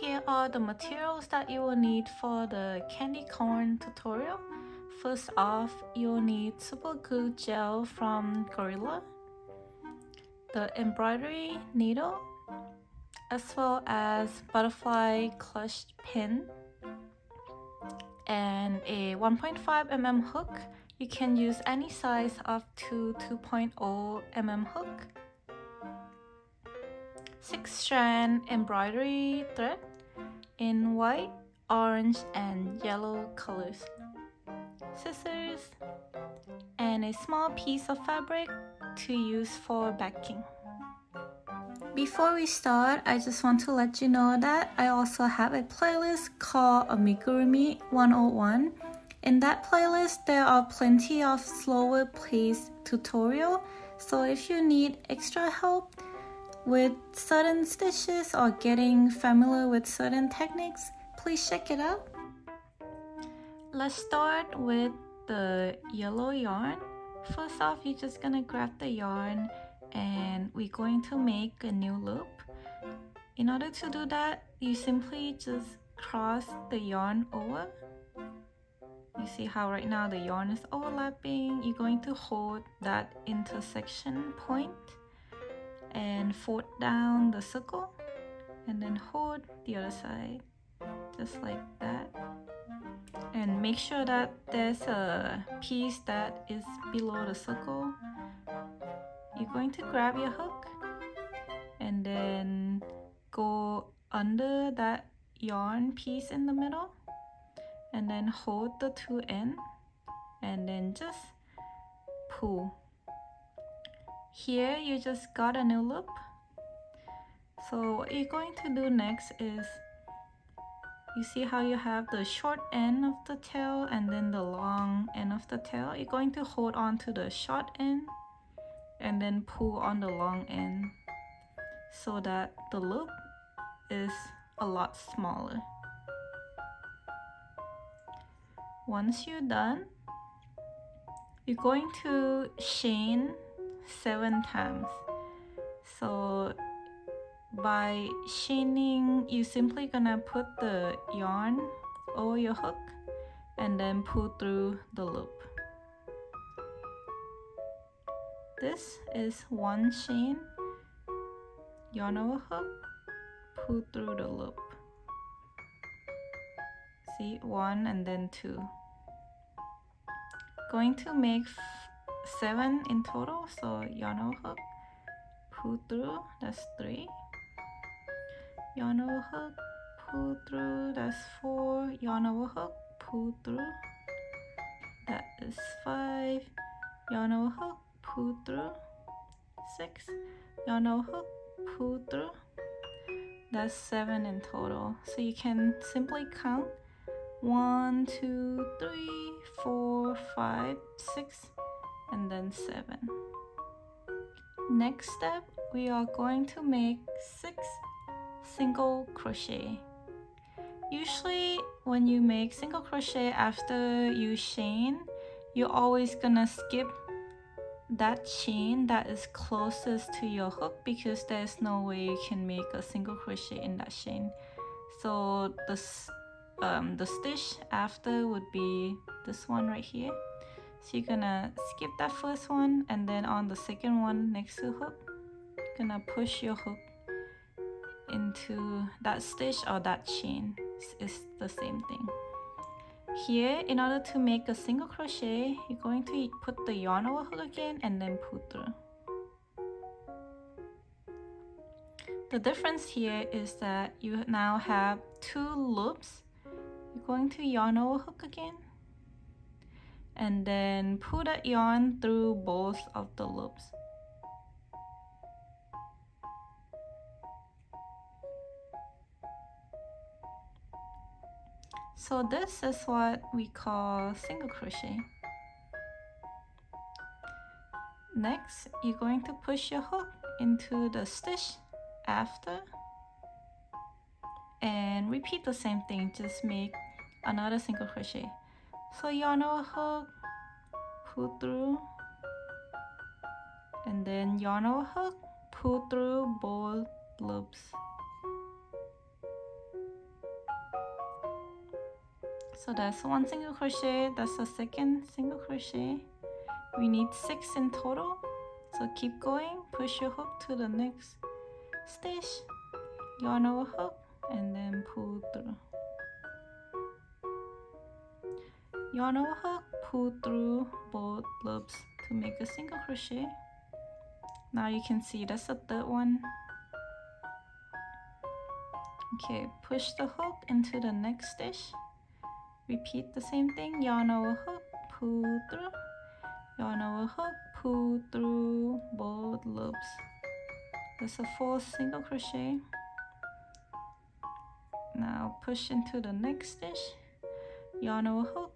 Here are the materials that you will need for the candy corn tutorial. First off, you'll need super glue gel from Gorilla, the embroidery needle, as well as butterfly clutch pin, and a 1.5 mm hook. You can use any size up to 2.0 mm hook. 6-strand embroidery thread in white, orange, and yellow colors. Scissors and a small piece of fabric to use for backing. Before we start, I just want to let you know that I also have a playlist called Amigurumi 101. In that playlist, there are plenty of slower paced tutorials, so if you need extra help with certain stitches or getting familiar with certain techniques, please check it out. Let's start with the yellow yarn. First off, you're just gonna grab the yarn and we're going to make a new loop. In order to do that, you simply just cross the yarn over. You see how right now the yarn is overlapping. You're going to hold that intersection point and fold down the circle and then hold the other side just like that, and make sure that there's a piece that is below the circle. You're going to grab your hook and then go under that yarn piece in the middle and then hold the two ends and then just pull. Here you just got a new loop. So what you're going to do next is, you see how you have the short end of the tail and then the long end of the tail. You're going to hold on to the short end and then pull on the long end so that the loop is a lot smaller. Once you're done, you're going to chain 7 times. So by chaining, you're simply gonna put the yarn over your hook and then pull through the loop. This is 1 chain, yarn over hook, pull through the loop. See, 1 and then 2. Going to make 7 in total, so yarn over hook, pull through, that's 3. Yarn over hook, pull through, that's 4. Yarn over hook, pull through, that is 5. Yarn over hook, pull through, 6. Yarn over hook, pull through, that's 7 in total. So you can simply count 1, 2, 3, 4, 5, 6, and then 7. Next step, we are going to make 6 single crochet. Usually when you make single crochet after you chain, you're always gonna skip that chain that is closest to your hook because there's no way you can make a single crochet in that chain. So the stitch after would be this one right here. So you're gonna skip that first one, and then on the second one next to hook, you're gonna push your hook into that stitch or that chain. It's the same thing. Here, in order to make a single crochet, you're going to put the yarn over hook again and then pull through. The difference here is that you now have 2 loops. You're going to yarn over hook again and then pull that yarn through both of the loops. So this is what we call single crochet. Next, you're going to push your hook into the stitch after and repeat the same thing, just make another single crochet. So yarn over hook, pull through, and then yarn over hook, pull through both loops. So that's one single crochet, that's the second single crochet. We need 6 in total, so keep going, push your hook to the next stitch, yarn over hook, and then pull through. Yarn over hook, pull through both loops to make a single crochet. Now you can see that's the third one. Okay, push the hook into the next stitch. Repeat the same thing, yarn over hook, pull through, yarn over hook, pull through both loops. That's a 4th single crochet. Now push into the next stitch, yarn over hook,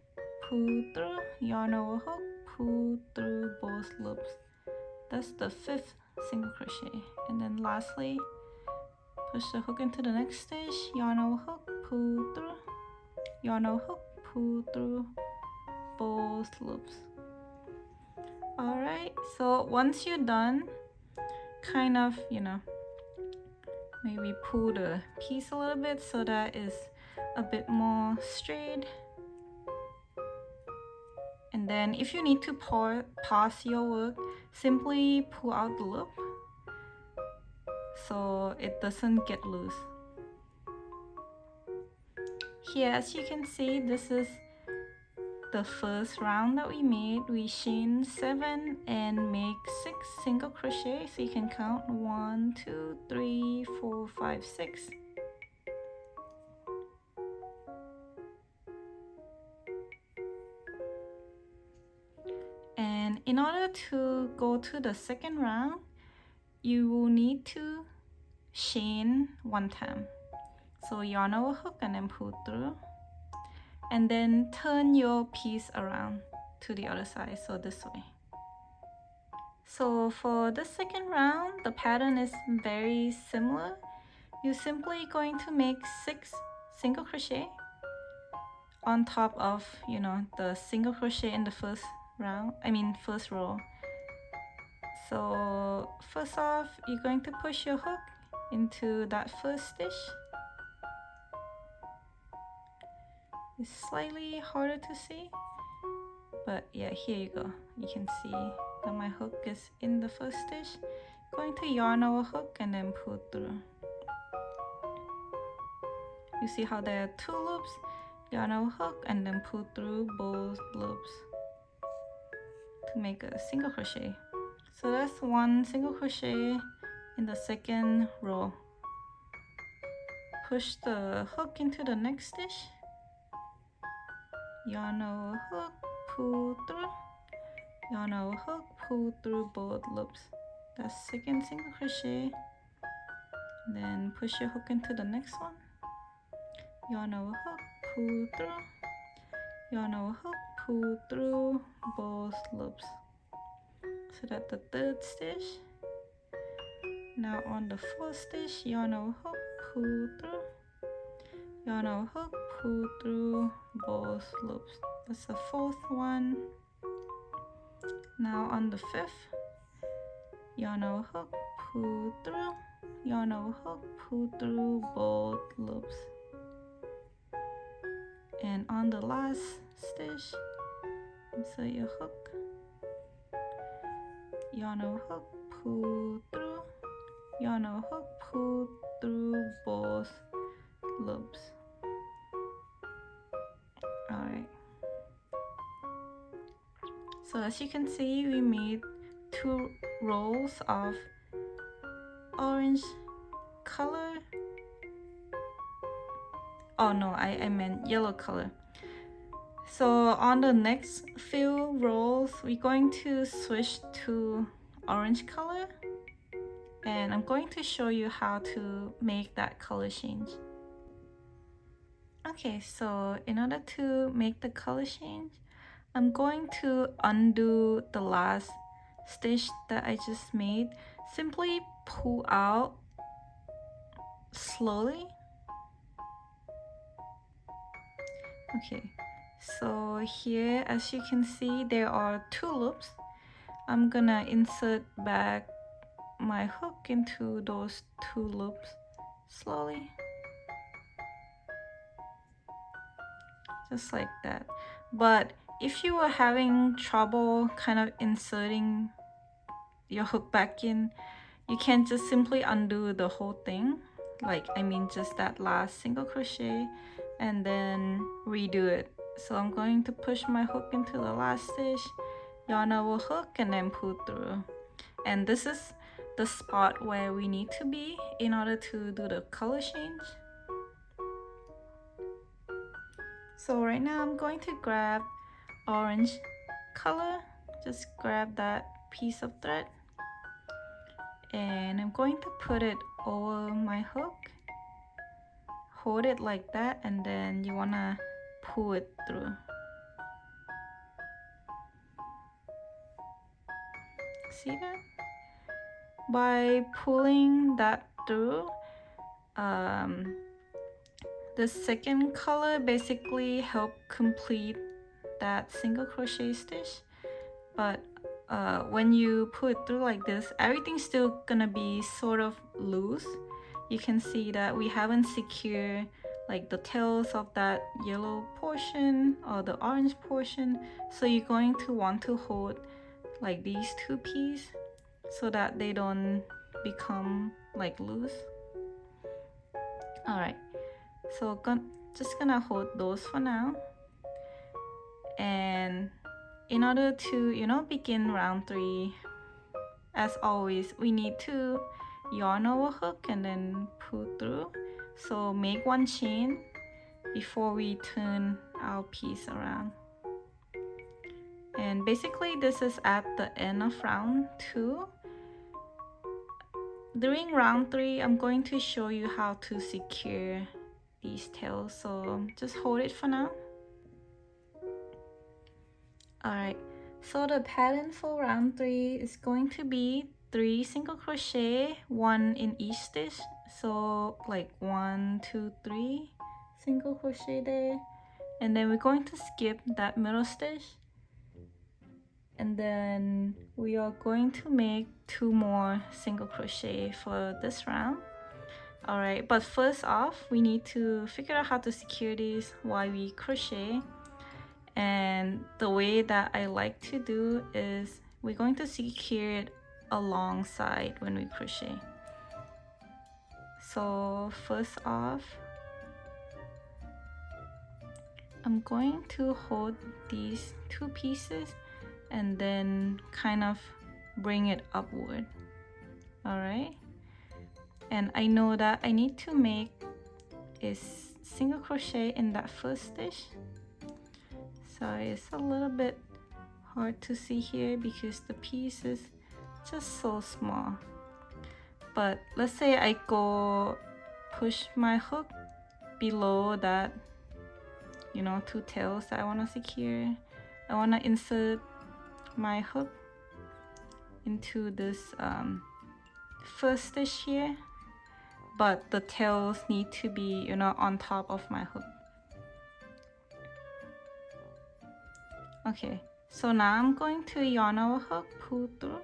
pull through, yarn over hook, pull through both loops. That's the 5th single crochet. And then lastly, push the hook into the next stitch, yarn over hook, pull through, yarn over hook, pull through both loops. Alright, so once you're done, kind of, maybe pull the piece a little bit so that it's a bit more straight. And then if you need to pause your work, simply pull out the loop so it doesn't get loose. Here, as you can see, this is the first round that we made. We chain 7 and make 6 single crochet, so you can count 1, 2, 3, 4, 5, 6. And in order to go to the second round, you will need to chain 1 time. So yarn over hook and then pull through, and then turn your piece around to the other side, so this way. So for the second round, the pattern is very similar. You're simply going to make 6 single crochet on top of, the single crochet in the first row. So first off, you're going to push your hook into that first stitch. It's slightly harder to see, but yeah, here you go. You can see that my hook is in the first stitch. Going to yarn over hook and then pull through. You see how there are 2 loops, yarn over hook and then pull through both loops to make a single crochet. So that's 1 single crochet in the second row. Push the hook into the next stitch, yarn over hook, pull through, yarn over hook, pull through both loops. That's second single crochet. Then push your hook into the next one, yarn over hook, pull through, yarn over hook, pull through both loops. So that's the 3rd stitch. Now on the 4th stitch, yarn over hook, pull through, yarn over hook, pull through both loops. That's the 4th one. Now on the 5th, yarn over hook, pull through, yarn over hook, pull through both loops. And on the last stitch, insert your hook, yarn over hook, pull through, yarn over hook, pull through both loops. Alright. So as you can see, we made 2 rows of orange color. Oh no, I meant yellow color. So on the next few rows, we're going to switch to orange color, and I'm going to show you how to make that color change. Okay, so in order to make the color change, I'm going to undo the last stitch that I just made. Simply pull out slowly. Okay, so here, as you can see, there are 2 loops. I'm gonna insert back my hook into those 2 loops slowly. just like that. But if you were having trouble kind of inserting your hook back in, you can just simply undo the whole thing, like I mean just that last single crochet, and then redo it. So I'm going to push my hook into the last stitch, yarn over hook, and then pull through. And this is the spot where we need to be in order to do the color change. So right now I'm going to grab orange color, just grab that piece of thread, and I'm going to put it over my hook, hold it like that, and then you want to pull it through. See that? By pulling that through, the second color basically help complete that single crochet stitch. But when you pull it through like this, everything's still gonna be sort of loose. You can see that we haven't secured like the tails of that yellow portion or the orange portion, so you're going to want to hold like these two pieces so that they don't become like loose. All right, so just gonna hold those for now. And in order to begin round 3, as always, we need to yarn over hook and then pull through. So make one chain before we turn our piece around. And basically this is at the end of round 2. During round 3, I'm going to show you how to secure these tails, so just hold it for now. Alright, so the pattern for round 3 is going to be 3 single crochet, 1 in each stitch. So like 1, 2, 3 single crochet there, and then we're going to skip that middle stitch, and then we are going to make 2 more single crochet for this round. Alright, but first off, we need to figure out how to secure these while we crochet. And the way that I like to do is we're going to secure it alongside when we crochet. So first off, I'm going to hold these 2 pieces and then kind of bring it upward. Alright, and I know that I need to make a single crochet in that first stitch. Sorry, it's a little bit hard to see here because the piece is just so small. But let's say I go push my hook below that 2 tails that I want to secure. I want to insert my hook into this first stitch here, but the tails need to be on top of my hook. Okay, so now I'm going to yarn over hook, pull through,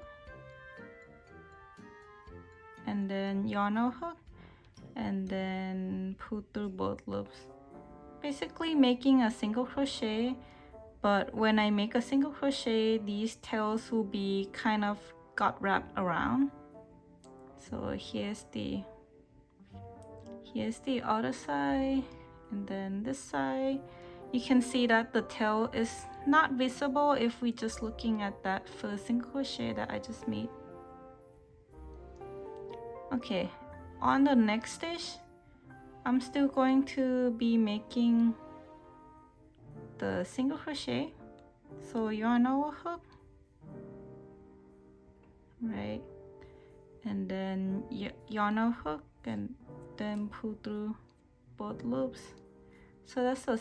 and then yarn over hook, and then pull through both loops, basically making a single crochet. But when I make a single crochet, these tails will be kind of got wrapped around. So here's the other side, and then this side. You can see that the tail is not visible if we're just looking at that first single crochet that I just made. Okay, on the next stitch, I'm still going to be making the single crochet. So yarn over hook, right, and then yarn over hook and then pull through both loops. So that's a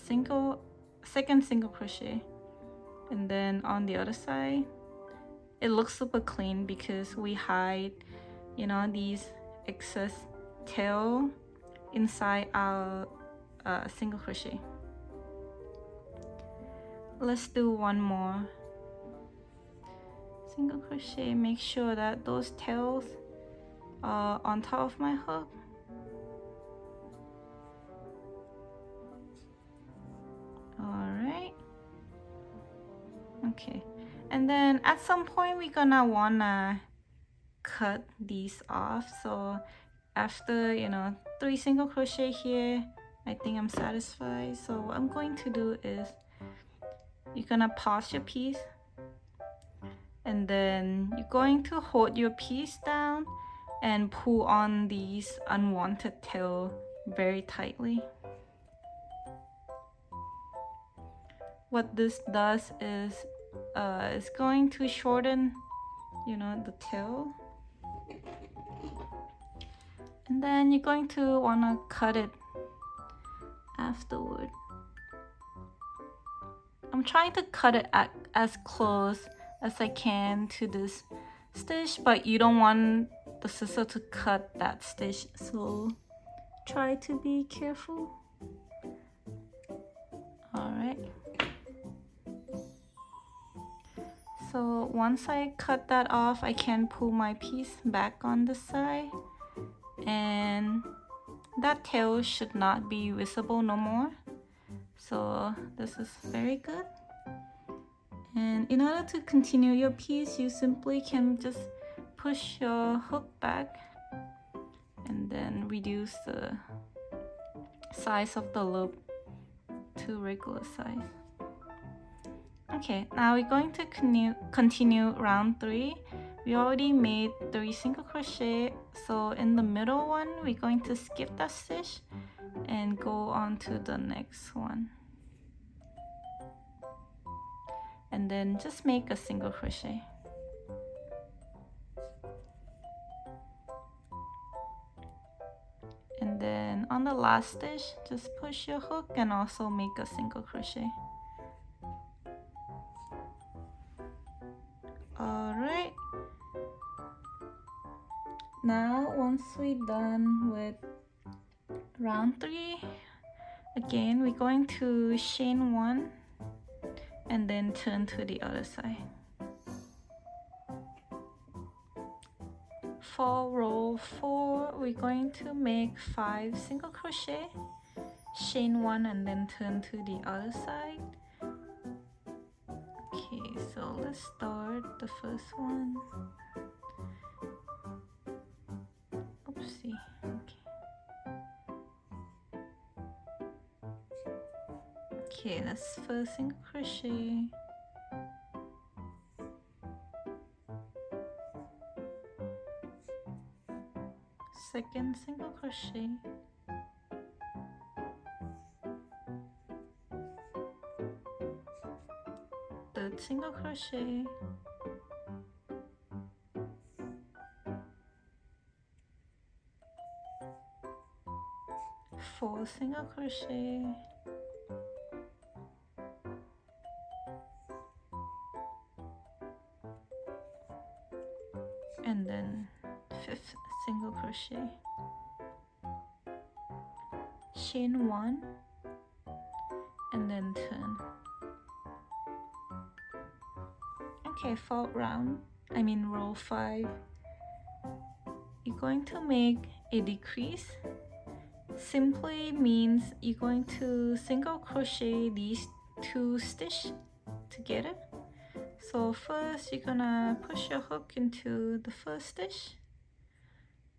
second single crochet. And then on the other side, it looks super clean because we hide these excess tail inside our single crochet. Let's do one more single crochet. Make sure that those tails are on top of my hook. Okay, and then at some point we're gonna wanna cut these off. So after 3 single crochet here, I think I'm satisfied. So what I'm going to do is you're gonna pause your piece, and then you're going to hold your piece down and pull on these unwanted tail very tightly. What this does is it's going to shorten the tail, and then you're going to want to cut it afterward. I'm trying to cut it as close as I can to this stitch, but you don't want the scissor to cut that stitch, so try to be careful. Alright, so once I cut that off, I can pull my piece back on the side, and that tail should not be visible no more. So this is very good. And in order to continue your piece, you simply can just push your hook back and then reduce the size of the loop to regular size. Okay, now we're going to continue round 3. We already made 3 single crochet, so in the middle one we're going to skip that stitch and go on to the next one, and then just make a single crochet. And then on the last stitch, just push your hook and also make a single crochet. Alright, now once we're done with round 3, again we're going to chain 1 and then turn to the other side. For row 4, we're going to make 5 single crochet, chain 1 and then turn to the other side. Okay, so let's start the first one. Oopsie. Okay, that's first single crochet. Second single crochet. Third single crochet. Fourth single crochet. And then 5th single crochet, chain 1 and then turn. Okay, for row 5, you're going to make a decrease. Simply means you're going to single crochet these 2 stitches together. So first you're gonna push your hook into the first stitch,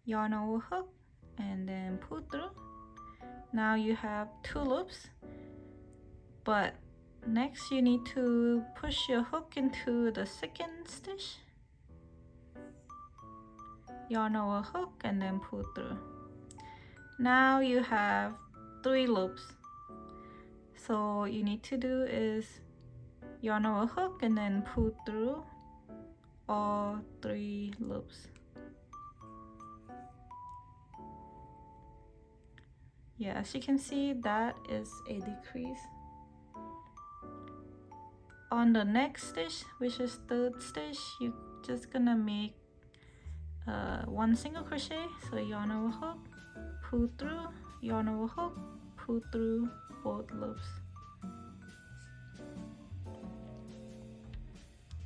yarn over hook, and then pull through. Now you have 2 loops, but next you need to push your hook into the second stitch, yarn over hook, and then pull through. Now you have 3 loops. So all you need to do is yarn over hook and then pull through all 3 loops. Yeah, as you can see, that is a decrease. On the next stitch, which is 3rd stitch, you're just gonna make 1 single crochet. So yarn over hook, pull through, yarn over hook, pull through both loops.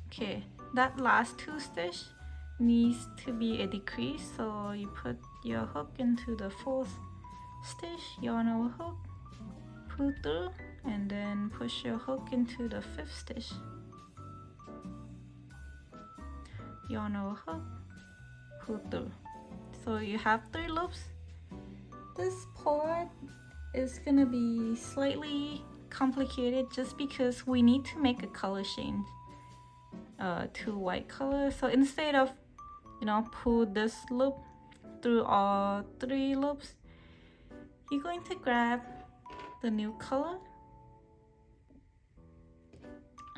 Okay, that last 2 stitch needs to be a decrease, so you put your hook into the 4th stitch, yarn over hook, pull through, and then push your hook into the 5th stitch. yarn over hook, pull through. So you have 3 loops. This part is gonna be slightly complicated just because we need to make a color change to white color. So instead of pull this loop through all 3 loops, you're going to grab the new color.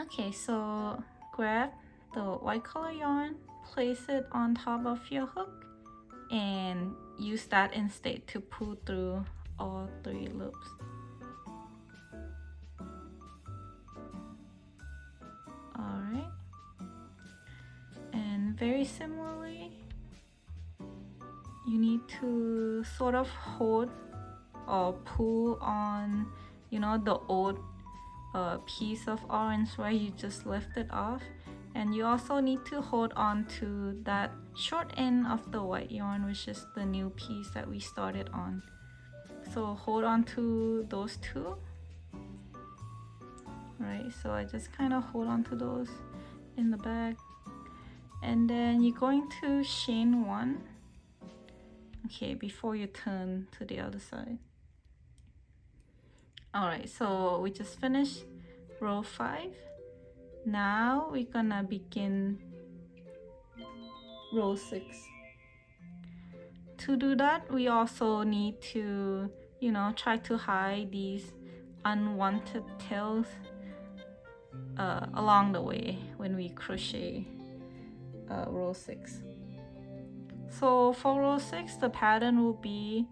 Okay, so grab the white color yarn, place it on top of your hook, and use that instead to pull through all 3 loops. Alright, and very similarly, you need to sort of hold or pull on the old piece of orange where you just lifted off, and you also need to hold on to that short end of the white yarn, which is the new piece that we started on. So hold on to those 2. Right, so I just kind of hold on to those in the back, and then you're going to chain 1, okay, before you turn to the other side. Alright, so we just finished row 5. Now we're gonna begin row 6. To do that, we also need to try to hide these unwanted tails along the way when we crochet row 6. So for row 6, the pattern will be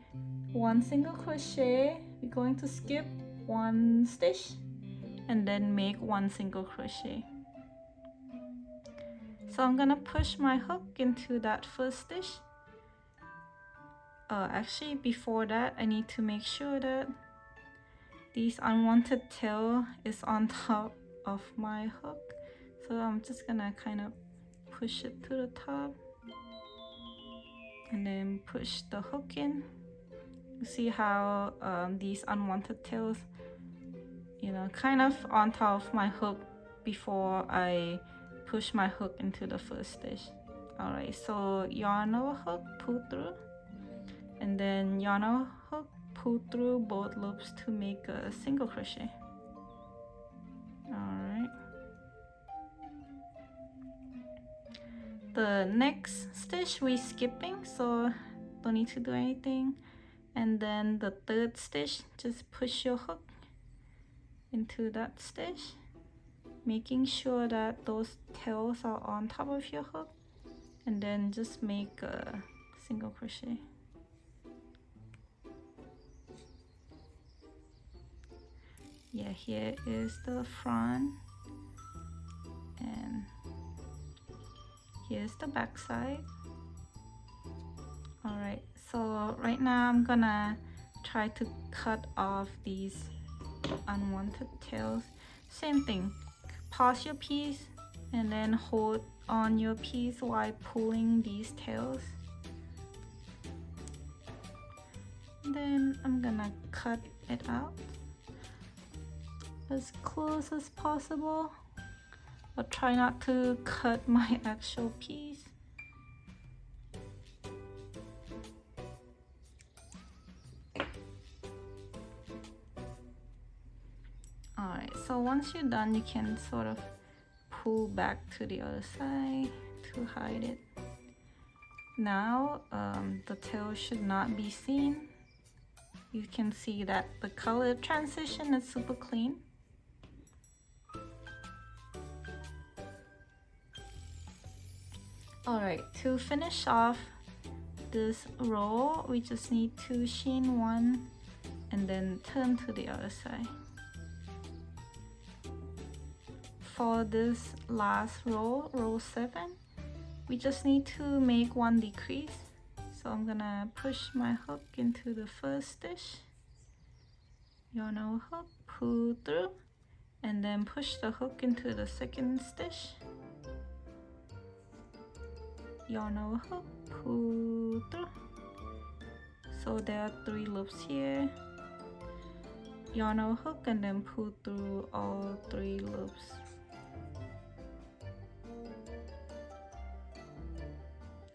1 single crochet. We're going to skip 1 stitch and then make 1 single crochet. So I'm gonna push my hook into that first stitch. Actually, before that, I need to make sure that this unwanted tail is on top of my hook. So I'm just gonna kind of push it to the top and then push the hook in. You see how these unwanted tails, kind of on top of my hook before I push my hook into the first stitch. Alright, so yarn over hook, pull through, and then yarn over hook, pull through both loops to make a single crochet. Alright. The next stitch we're skipping, so don't need to do anything. And then the 3rd stitch, just push your hook into that stitch, making sure that those tails are on top of your hook, and then just make a single crochet. Yeah, here is the front, and here's the back side. Alright, so right now I'm gonna try to cut off these unwanted tails. Same thing, pause your piece and then hold on your piece while pulling these tails. And then I'm gonna cut it out as close as possible, but try not to cut my actual piece. Alright, so once you're done, you can sort of pull back to the other side to hide it. Now the tail should not be seen. You can see that the color transition is super clean. Alright, to finish off this row, we just need to chain 1 and then turn to the other side. For this last row, row 7, we just need to make 1 decrease. So I'm gonna push my hook into the first stitch, yarn over hook, pull through, and then push the hook into the second stitch, yarn over hook, pull through. So there are 3 loops here, yarn over hook, and then pull through all 3 loops.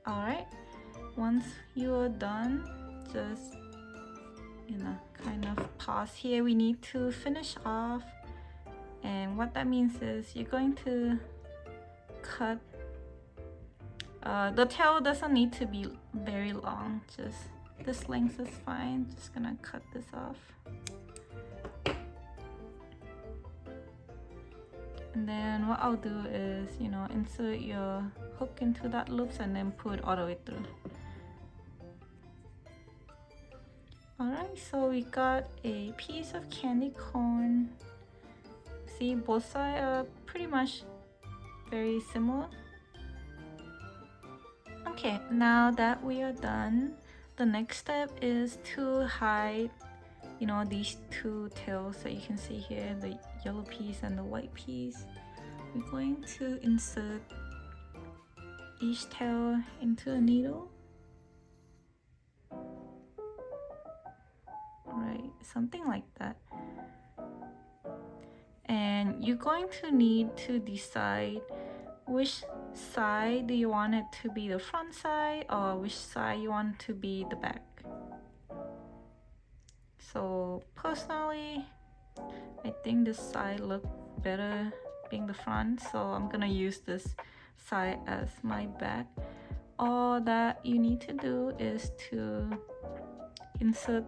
Alright, once you are done, just kind of pause here. We need to finish off, and what that means is you're going to cut. The tail doesn't need to be very long, just this length is fine. Just gonna cut this off. And then what I'll do is, insert your hook into that loops and then pull it all the way through. Alright, so we got a piece of candy corn. See, both sides are pretty much very similar. Okay, now that we are done, the next step is to hide, these two tails that you can see here, the yellow piece and the white piece. We're going to insert each tail into a needle. Right, something like that. And you're going to need to decide which side do you want it to be, the front side, or which side you want it to be the back. So personally, I think this side looked better being the front, so I'm gonna use this side as my back. All that you need to do is to insert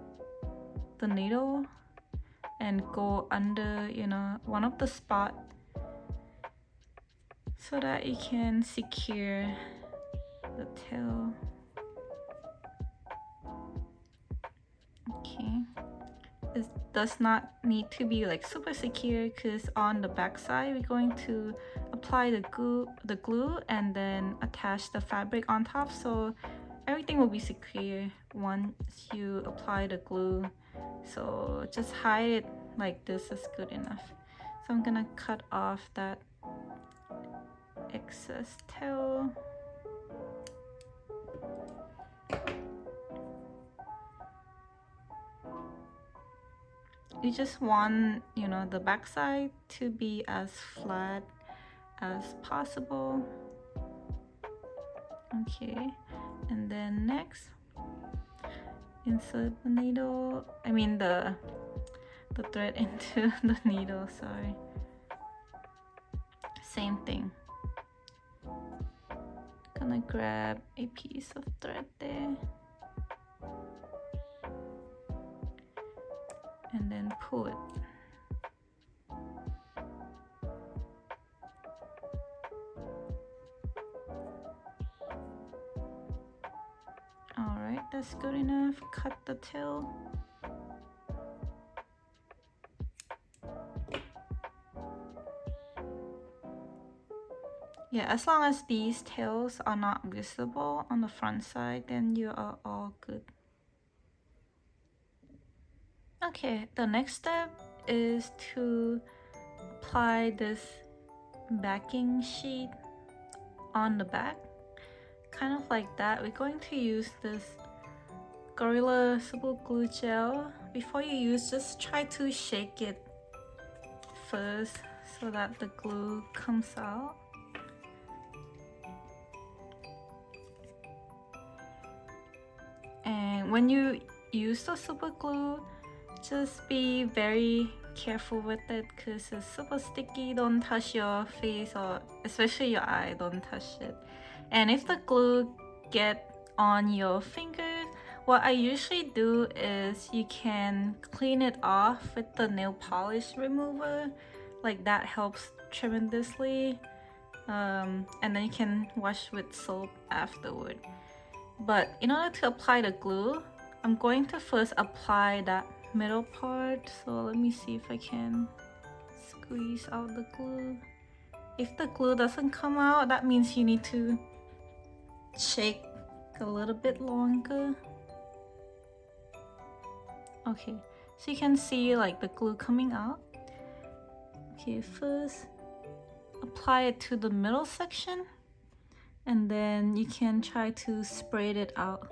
the needle and go under, one of the spots so that you can secure the tail. Okay, it does not need to be like super secure, because on the back side we're going to apply the glue and then attach the fabric on top, so everything will be secure once you apply the glue. So just hide it like this is good enough. So I'm gonna cut off that excess tail. You just want, the back side to be as flat as possible. Okay, and then next, insert the needle, the thread into the needle, sorry. Same thing. Gonna grab a piece of thread there. And then pull it. Alright, that's good enough. Cut the tail. Yeah, as long as these tails are not visible on the front side, then you are all good. Okay, the next step is to apply this backing sheet on the back, kind of like that. We're going to use this Gorilla Super Glue Gel. Before you use, just try to shake it first so that the glue comes out. And when you use the super glue, just be very careful with it because it's super sticky. Don't touch your face, or especially your eye, don't touch it. And if the glue get on your fingers, what I usually do is you can clean it off with the nail polish remover. Like that helps tremendously. And then you can wash with soap afterward. But in order to apply the glue, I'm going to first apply that middle part. So let me see if I can squeeze out the glue. If the glue doesn't come out, that means you need to shake a little bit longer. Okay, so you can see like the glue coming out. Okay, first apply it to the middle section, and then you can try to spread it out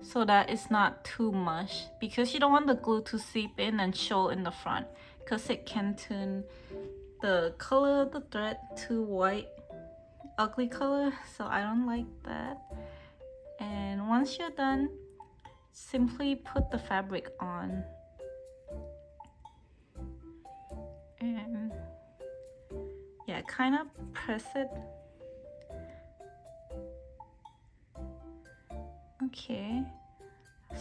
so that it's not too much, because you don't want the glue to seep in and show in the front, because it can turn the color of the thread to white ugly color, so I don't like that. And once you're done, simply put the fabric on. And yeah, kind of press it. Okay,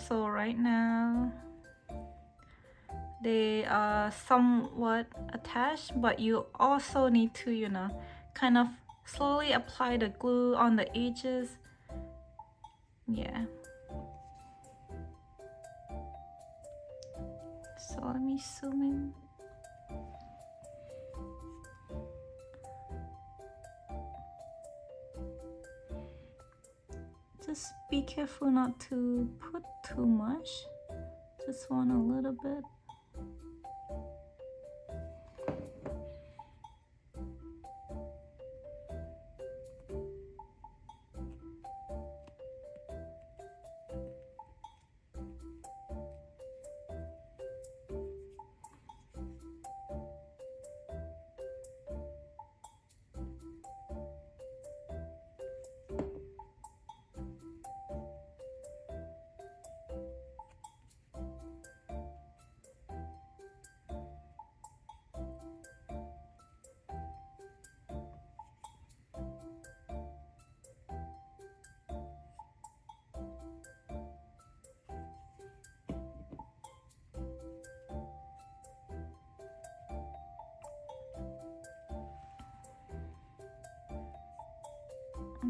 so right now they are somewhat attached, but you also need to, you know, kind of slowly apply the glue on the edges. Yeah. So let me zoom in. Just be careful not to put too much. Just want a little bit.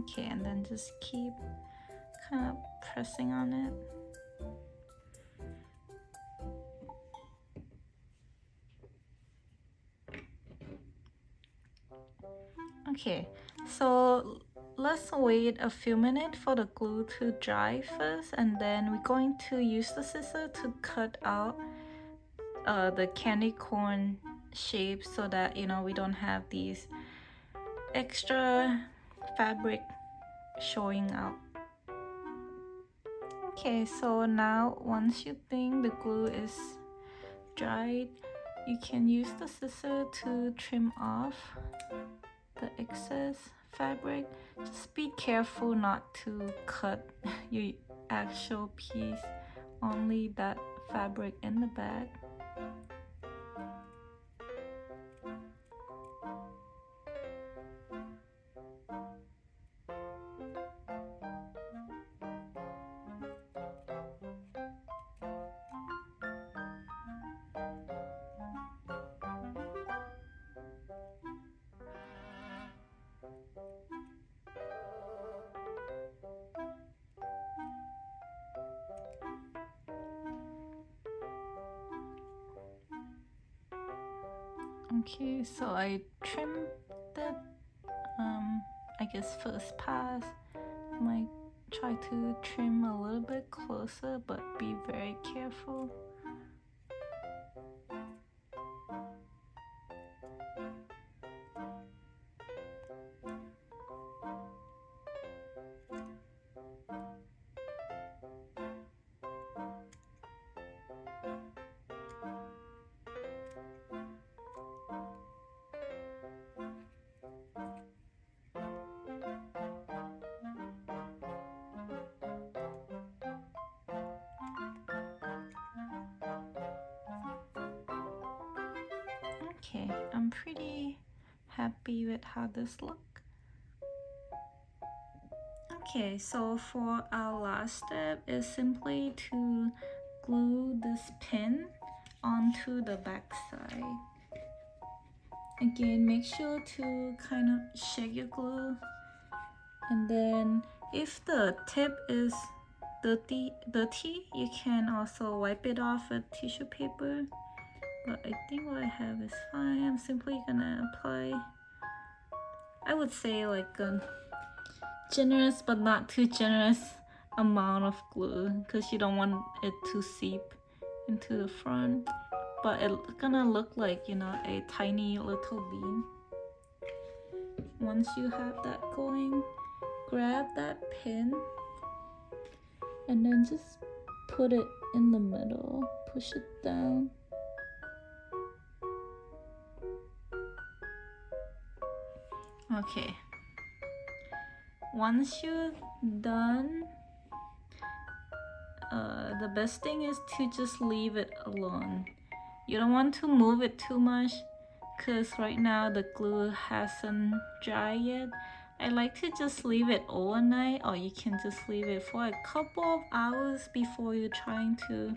Okay, and then just keep kind of pressing on it. Okay, so let's wait a few minutes for the glue to dry first, and then we're going to use the scissor to cut out the candy corn shape so that, you know, we don't have these extra fabric showing out. Okay, so now once you think the glue is dried, you can use the scissor to trim off the excess fabric. Just be careful not to cut your actual piece, only that fabric in the back. Okay, so I trimmed that, I guess first pass. Might try to trim a little bit closer, but be very careful. Okay, I'm pretty happy with how this looks. Okay, so for our last step is simply to glue this pin onto the back side. Again, make sure to kind of shake your glue, and then if the tip is dirty, you can also wipe it off with tissue paper. But I think what I have is fine. I'm simply gonna apply, I would say, like a generous but not too generous amount of glue, because you don't want it to seep into the front, but it's gonna look like, you know, a tiny little bean. Once you have that going, grab that pin and then just put it in the middle, push it down. Okay, once you're done, the best thing is to just leave it alone. You don't want to move it too much because right now the glue hasn't dried yet. I like to just leave it overnight, or you can just leave it for a couple of hours before you're trying to,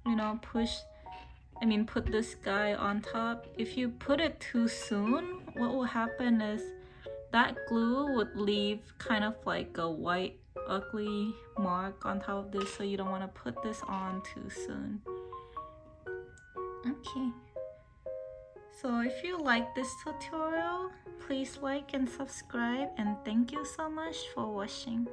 you know, put this guy on top. If you put it too soon, what will happen is that glue would leave kind of like a white ugly mark on top of this, so you don't want to put this on too soon. Okay, so if you like this tutorial, please like and subscribe, and thank you so much for watching.